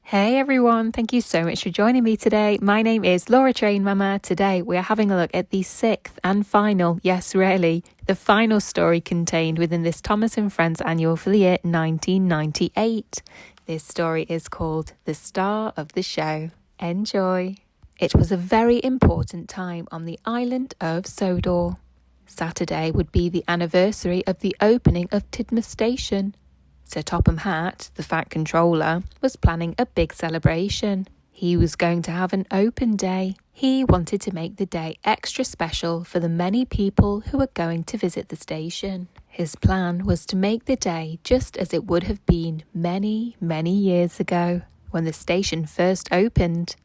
Hey everyone, thank you so much for joining me today. My name is Laura Train Mama. Today we are having a look at the sixth and final, yes really, the final story contained within this Thomas and Friends annual for the year 1998. This story is called The Star of the Show. Enjoy! It was a very important time on the island of Sodor. Saturday would be the anniversary of the opening of Tidmouth Station. Sir Topham Hatt, the Fat Controller, was planning a big celebration. He was going to have an open day. He wanted to make the day extra special for the many people who were going to visit the station. His plan was to make the day just as it would have been many, many years ago, when the station first opened.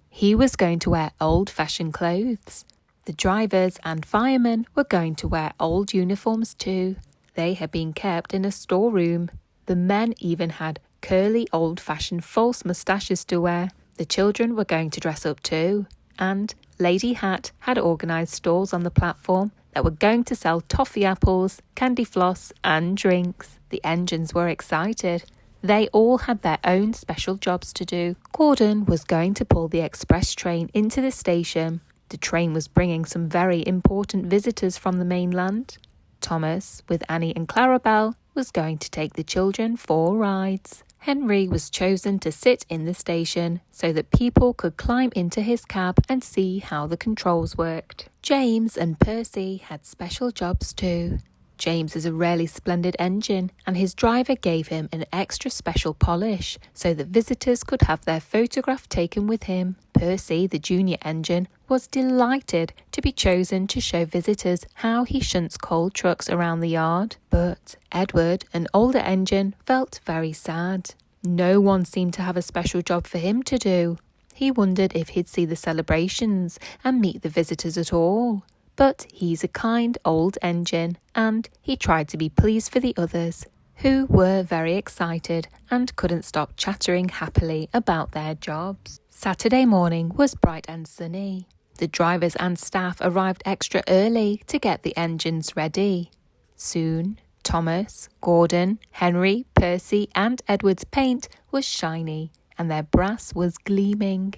He was going to wear old-fashioned clothes. The drivers and firemen were going to wear old uniforms too. They had been kept in a storeroom. The men even had curly, old-fashioned false moustaches to wear. The children were going to dress up too. And Lady Hat had organised stalls on the platform that were going to sell toffee apples, candy floss and drinks. The engines were excited. They all had their own special jobs to do. Gordon was going to pull the express train into the station. The train was bringing some very important visitors from the mainland. Thomas, with Annie and Clarabelle, was going to take the children for rides. Henry was chosen to sit in the station so that people could climb into his cab and see how the controls worked. James and Percy had special jobs too. James is a really splendid engine, and his driver gave him an extra special polish so that visitors could have their photograph taken with him. Percy, the junior engine, was delighted to be chosen to show visitors how he shunts coal trucks around the yard. But Edward, an older engine, felt very sad. No one seemed to have a special job for him to do. He wondered if he'd see the celebrations and meet the visitors at all. But he's a kind old engine, and he tried to be pleased for the others, who were very excited and couldn't stop chattering happily about their jobs. Saturday morning was bright and sunny. The drivers and staff arrived extra early to get the engines ready. Soon, Thomas, Gordon, Henry, Percy and Edward's paint was shiny, and their brass was gleaming.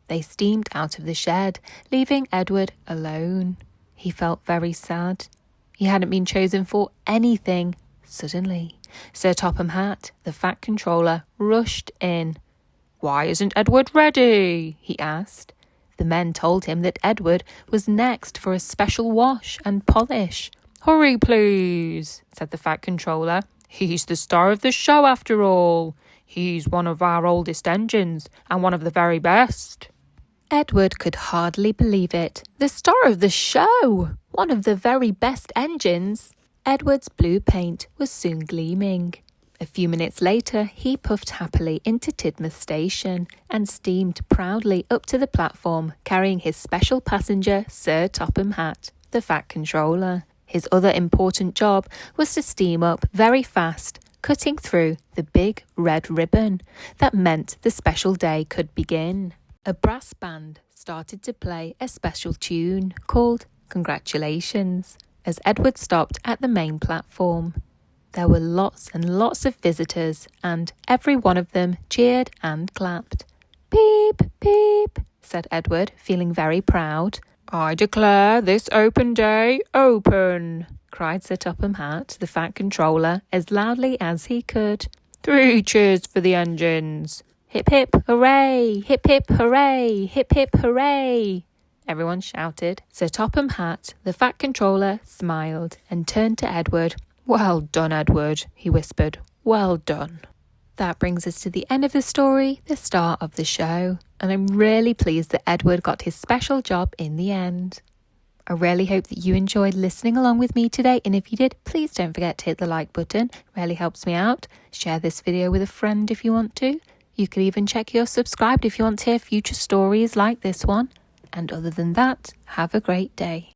They steamed out of the shed, leaving Edward alone. He felt very sad. He hadn't been chosen for anything. Suddenly, Sir Topham Hatt, the Fat Controller, rushed in. "Why isn't Edward ready?" he asked. The men told him that Edward was next for a special wash and polish. "Hurry, please," said the Fat Controller. "He's the star of the show after all. He's one of our oldest engines and one of the very best." Edward could hardly believe it. The star of the show! One of the very best engines! Edward's blue paint was soon gleaming. A few minutes later, he puffed happily into Tidmouth Station and steamed proudly up to the platform, carrying his special passenger, Sir Topham Hatt, the Fat Controller. His other important job was to steam up very fast, cutting through the big red ribbon. That meant the special day could begin. A brass band started to play a special tune called Congratulations as Edward stopped at the main platform. There were lots and lots of visitors, and every one of them cheered and clapped. "Beep, beep," said Edward, feeling very proud. "I declare this open day open," cried Sir Topham Hatt, the Fat Controller, as loudly as he could. "3 cheers for the engines." "Hip, hip, hooray! Hip, hip, hooray! Hip, hip, hooray!" Everyone shouted. Sir Topham Hatt, the Fat Controller, smiled and turned to Edward. "Well done, Edward," he whispered. "Well done." That brings us to the end of the story, the star of the show. And I'm really pleased that Edward got his special job in the end. I really hope that you enjoyed listening along with me today, and if you did, please don't forget to hit the like button. It really helps me out. Share this video with a friend if you want to. You could even check you're subscribed if you want to hear future stories like this one. And other than that, have a great day.